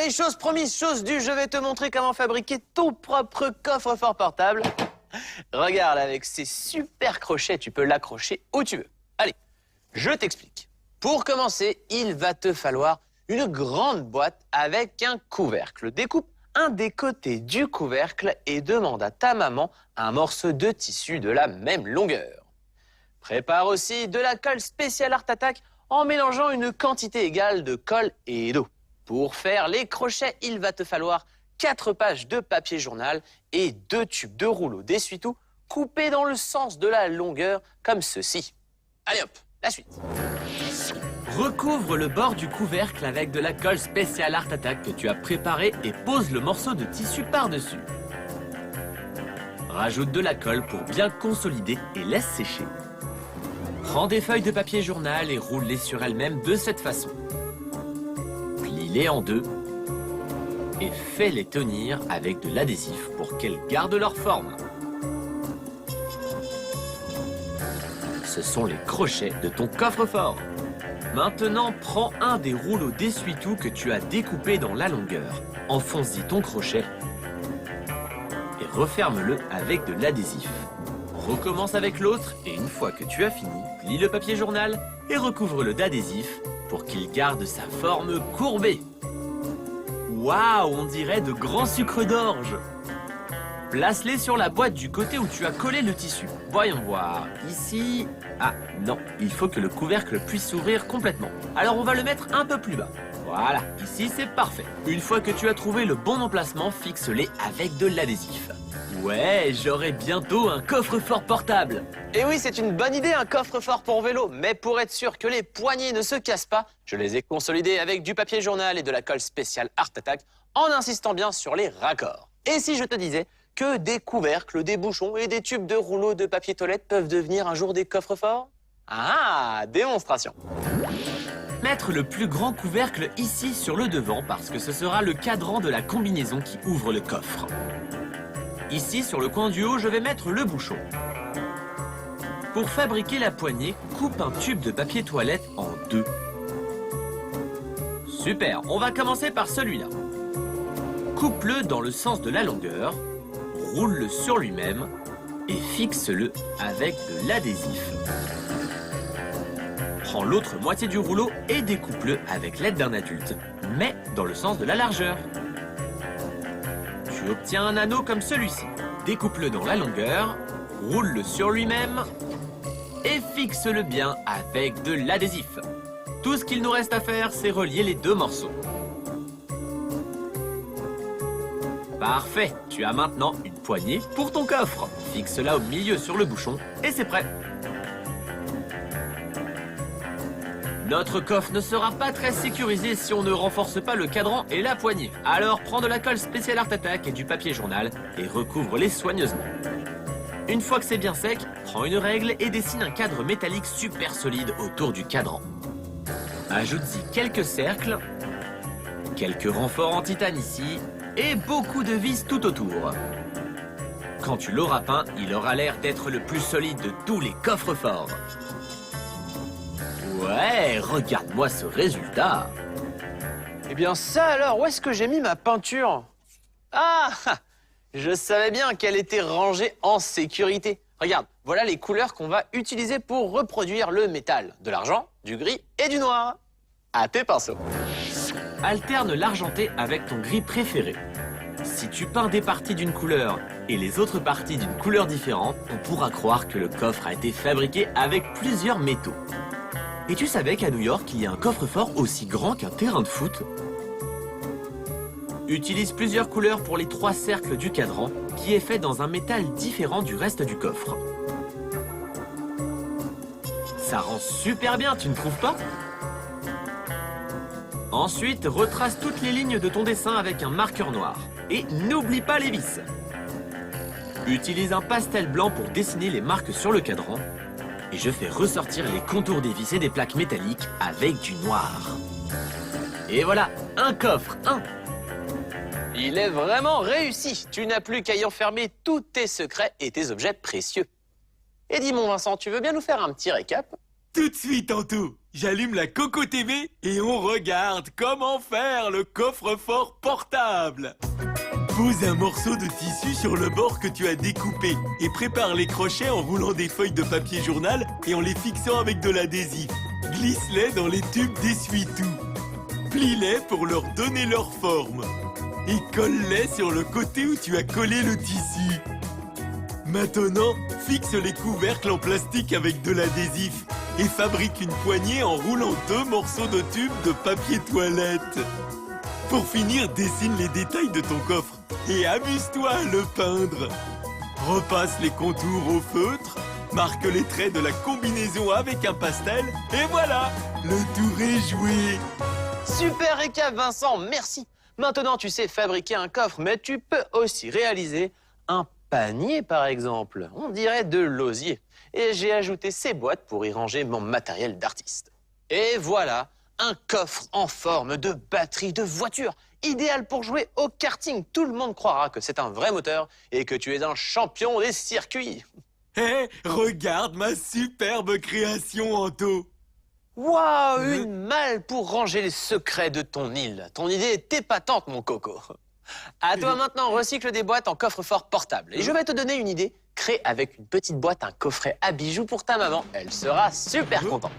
Allez, chose promise, chose due, je vais te montrer comment fabriquer ton propre coffre-fort portable. Regarde, avec ces super crochets, tu peux l'accrocher où tu veux. Allez, je t'explique. Pour commencer, il va te falloir une grande boîte avec un couvercle. Découpe un des côtés du couvercle et demande à ta maman un morceau de tissu de la même longueur. Prépare aussi de la colle spéciale Art Attack en mélangeant une quantité égale de colle et d'eau. Pour faire les crochets, il va te falloir 4 pages de papier journal et 2 tubes de rouleau d'essuie-tout coupés dans le sens de la longueur comme ceci. Allez hop, la suite. Recouvre le bord du couvercle avec de la colle spéciale Art Attack que tu as préparée et pose le morceau de tissu par-dessus. Rajoute de la colle pour bien consolider et laisse sécher. Prends des feuilles de papier journal et roule-les sur elles-mêmes de cette façon. Plie-les en deux et fais-les tenir avec de l'adhésif pour qu'elles gardent leur forme. Ce sont les crochets de ton coffre-fort. Maintenant, prends un des rouleaux d'essuie-tout que tu as découpé dans la longueur. Enfonce-y ton crochet et referme-le avec de l'adhésif. Recommence avec l'autre et une fois que tu as fini, plie le papier journal et recouvre-le d'adhésif pour qu'il garde sa forme courbée. Waouh, on dirait de grands sucres d'orge. Place-les sur la boîte du côté où tu as collé le tissu. Voyons voir. Ici... Ah, non, il faut que le couvercle puisse s'ouvrir complètement. Alors on va le mettre un peu plus bas. Voilà, ici c'est parfait. Une fois que tu as trouvé le bon emplacement, fixe-les avec de l'adhésif. Ouais, j'aurai bientôt un coffre-fort portable. Et oui, c'est une bonne idée, un coffre-fort pour vélo. Mais pour être sûr que les poignées ne se cassent pas, je les ai consolidés avec du papier journal et de la colle spéciale Art Attack en insistant bien sur les raccords. Et si je te disais que des couvercles, des bouchons et des tubes de rouleau de papier toilette peuvent devenir un jour des coffres-forts? Ah, démonstration. Mettre le plus grand couvercle ici sur le devant parce que ce sera le cadran de la combinaison qui ouvre le coffre. Ici, sur le coin du haut, je vais mettre le bouchon. Pour fabriquer la poignée, coupe un tube de papier toilette en deux. Super, on va commencer par celui-là. Coupe-le dans le sens de la longueur, roule-le sur lui-même et fixe-le avec de l'adhésif. Prends l'autre moitié du rouleau et découpe-le avec l'aide d'un adulte, mais dans le sens de la largeur. Tu obtiens un anneau comme celui-ci. Découpe-le dans la longueur, roule-le sur lui-même et fixe-le bien avec de l'adhésif. Tout ce qu'il nous reste à faire, c'est relier les deux morceaux. Parfait, tu as maintenant une poignée pour ton coffre. Fixe-la au milieu sur le bouchon et c'est prêt. Notre coffre ne sera pas très sécurisé si on ne renforce pas le cadran et la poignée. Alors prends de la colle spéciale Art Attack et du papier journal et recouvre-les soigneusement. Une fois que c'est bien sec, prends une règle et dessine un cadre métallique super solide autour du cadran. Ajoute-y quelques cercles, quelques renforts en titane ici et beaucoup de vis tout autour. Quand tu l'auras peint, il aura l'air d'être le plus solide de tous les coffres forts. Ouais, regarde-moi ce résultat. Eh bien ça alors, où est-ce que j'ai mis ma peinture? Ah, je savais bien qu'elle était rangée en sécurité. Regarde, voilà les couleurs qu'on va utiliser pour reproduire le métal. De l'argent, du gris et du noir. À tes pinceaux. Alterne l'argenté avec ton gris préféré. Si tu peins des parties d'une couleur et les autres parties d'une couleur différente, on pourra croire que le coffre a été fabriqué avec plusieurs métaux. Et tu savais qu'à New York, il y a un coffre-fort aussi grand qu'un terrain de foot? Utilise plusieurs couleurs pour les 3 cercles du cadran, qui est fait dans un métal différent du reste du coffre. Ça rend super bien, tu ne trouves pas? Ensuite, retrace toutes les lignes de ton dessin avec un marqueur noir. Et n'oublie pas les vis. Utilise un pastel blanc pour dessiner les marques sur le cadran. Et je fais ressortir les contours des vis et des plaques métalliques avec du noir. Et voilà, un coffre, Il est vraiment réussi. Tu n'as plus qu'à y enfermer tous tes secrets et tes objets précieux. Et dis mon Vincent, tu veux bien nous faire un petit récap? Tout de suite, Antou. j'allume la Coco TV et on regarde comment faire le coffre-fort portable. Pose un morceau de tissu sur le bord que tu as découpé et prépare les crochets en roulant des feuilles de papier journal et en les fixant avec de l'adhésif. Glisse-les dans les tubes d'essuie-tout. Plie-les pour leur donner leur forme. Et colle-les sur le côté où tu as collé le tissu. Maintenant, fixe les couvercles en plastique avec de l'adhésif et fabrique une poignée en roulant 2 morceaux de tube de papier toilette. Pour finir, dessine les détails de ton coffre et amuse-toi à le peindre. Repasse les contours au feutre, marque les traits de la combinaison avec un pastel et voilà, le tour est joué. Super récap, Vincent, merci. Maintenant, tu sais fabriquer un coffre, mais tu peux aussi réaliser un panier, par exemple. On dirait de l'osier. Et j'ai ajouté ces boîtes pour y ranger mon matériel d'artiste. Et voilà, un coffre en forme de batterie de voiture. Idéal pour jouer au karting. Tout le monde croira que c'est un vrai moteur et que tu es un champion des circuits. Hé, regarde ma superbe création, Anto. Waouh, une malle pour ranger les secrets de ton île. Ton idée est épatante, mon coco. À toi maintenant, recycle des boîtes en coffre-fort portable. Et je vais te donner une idée. Crée avec une petite boîte un coffret à bijoux pour ta maman. Elle sera super contente.